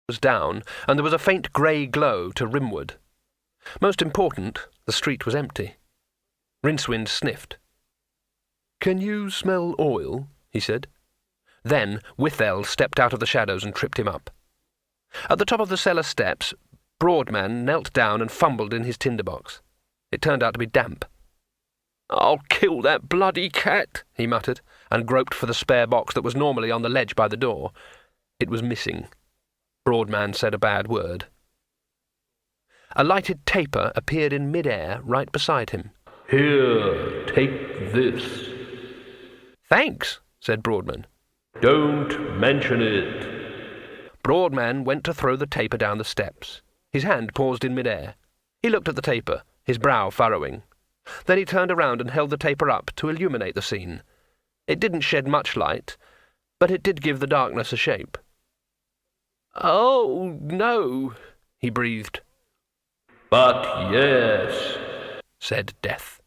was down, and there was a faint grey glow to rimward. Most important, the street was empty. Rincewind sniffed. "Can you smell oil?" he said. Then Withel stepped out of the shadows and tripped him up. At the top of the cellar steps, Broadman knelt down and fumbled in his tinderbox. It turned out to be damp. "I'll kill that bloody cat," he muttered, and groped for the spare box that was normally on the ledge by the door. It was missing. Broadman said a bad word. A lighted taper appeared in mid-air right beside him. "Here, take this." "Thanks," said Broadman. "Don't mention it." Broadman went to throw the taper down the steps. His hand paused in mid-air. He looked at the taper, his brow furrowing. Then he turned around and held the taper up to illuminate the scene. It didn't shed much light, but it did give the darkness a shape. "Oh, no," he breathed. "But yes," said Death.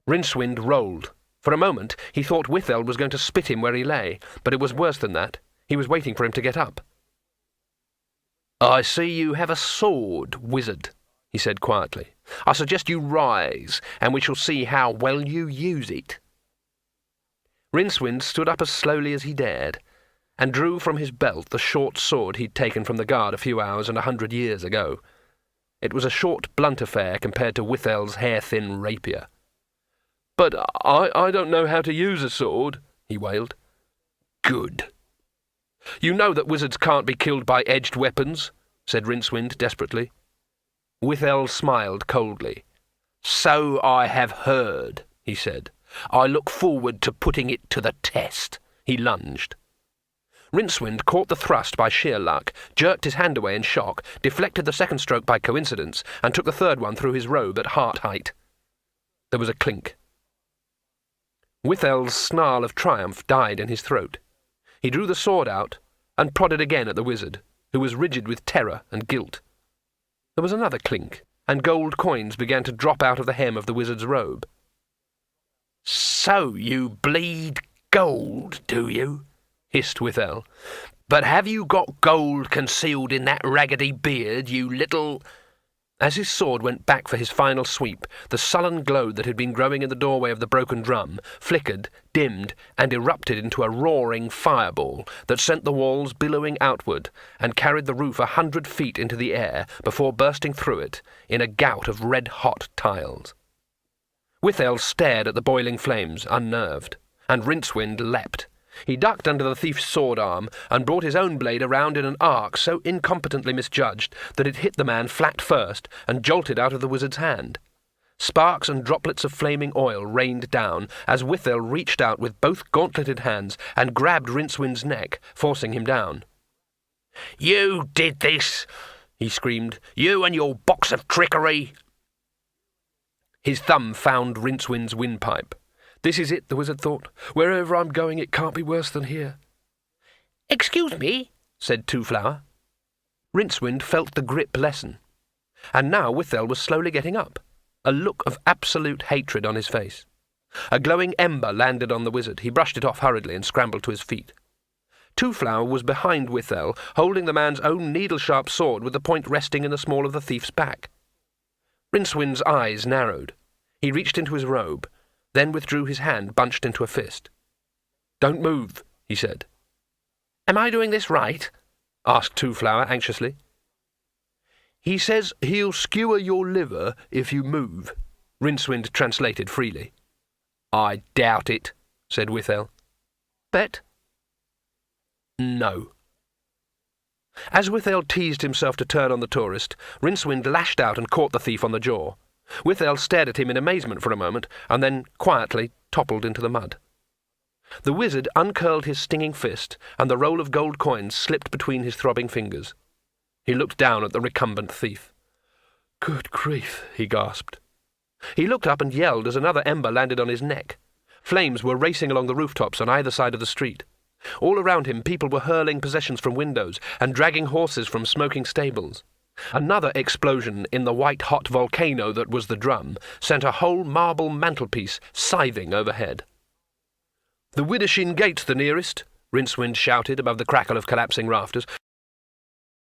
Rincewind rolled. For a moment he thought Withel was going to spit him where he lay, but it was worse than that. He was waiting for him to get up. "I see you have a sword, wizard," he said quietly. "I suggest you rise, and we shall see how well you use it." Rincewind stood up as slowly as he dared, and drew from his belt the short sword he'd taken from the guard a few hours and 100 years ago. It was a short, blunt affair compared to Withel's hair-thin rapier. "But I don't know how to use a sword," he wailed. "Good. You know that wizards can't be killed by edged weapons," said Rincewind desperately. Withel smiled coldly. "So I have heard," he said. "I look forward to putting it to the test." He lunged. Rincewind caught the thrust by sheer luck, jerked his hand away in shock, deflected the second stroke by coincidence, and took the third one through his robe at heart height. There was a clink. Withel's snarl of triumph died in his throat. He drew the sword out and prodded again at the wizard, who was rigid with terror and guilt. There was another clink, and gold coins began to drop out of the hem of the wizard's robe. "So you bleed gold, do you?" hissed Withel. "But have you got gold concealed in that raggedy beard, you little—" As his sword went back for his final sweep, the sullen glow that had been growing in the doorway of the broken drum flickered, dimmed, and erupted into a roaring fireball that sent the walls billowing outward and carried the roof 100 feet into the air before bursting through it in a gout of red-hot tiles. Withel stared at the boiling flames, unnerved, and Rincewind leapt. He ducked under the thief's sword arm and brought his own blade around in an arc so incompetently misjudged that it hit the man flat first and jolted out of the wizard's hand. Sparks and droplets of flaming oil rained down as Withel reached out with both gauntleted hands and grabbed Rincewind's neck, forcing him down. "You did this!" he screamed. "You and your box of trickery!" His thumb found Rincewind's windpipe. "This is it," the wizard thought. "Wherever I'm going, it can't be worse than here." "Excuse me," said Two-Flower. Rincewind felt the grip lessen. And now Withel was slowly getting up, a look of absolute hatred on his face. A glowing ember landed on the wizard. He brushed it off hurriedly and scrambled to his feet. Two-Flower was behind Withel, holding the man's own needle-sharp sword with the point resting in the small of the thief's back. Rincewind's eyes narrowed. He reached into his robe, then withdrew his hand bunched into a fist. "Don't move," he said. "Am I doing this right?" asked Two-Flower anxiously. "He says he'll skewer your liver if you move," Rincewind translated freely. "I doubt it," said Withel. "Bet?" "No." As Withel teased himself to turn on the tourist, Rincewind lashed out and caught the thief on the jaw. Withel stared at him in amazement for a moment, and then quietly toppled into the mud. The wizard uncurled his stinging fist, and the roll of gold coins slipped between his throbbing fingers. He looked down at the recumbent thief. "Good grief," he gasped. He looked up and yelled as another ember landed on his neck. Flames were racing along the rooftops on either side of the street. All around him people were hurling possessions from windows and dragging horses from smoking stables. Another explosion in the white-hot volcano that was the drum sent a whole marble mantelpiece scything overhead. "The Widdershins Gate's the nearest," Rincewind shouted above the crackle of collapsing rafters.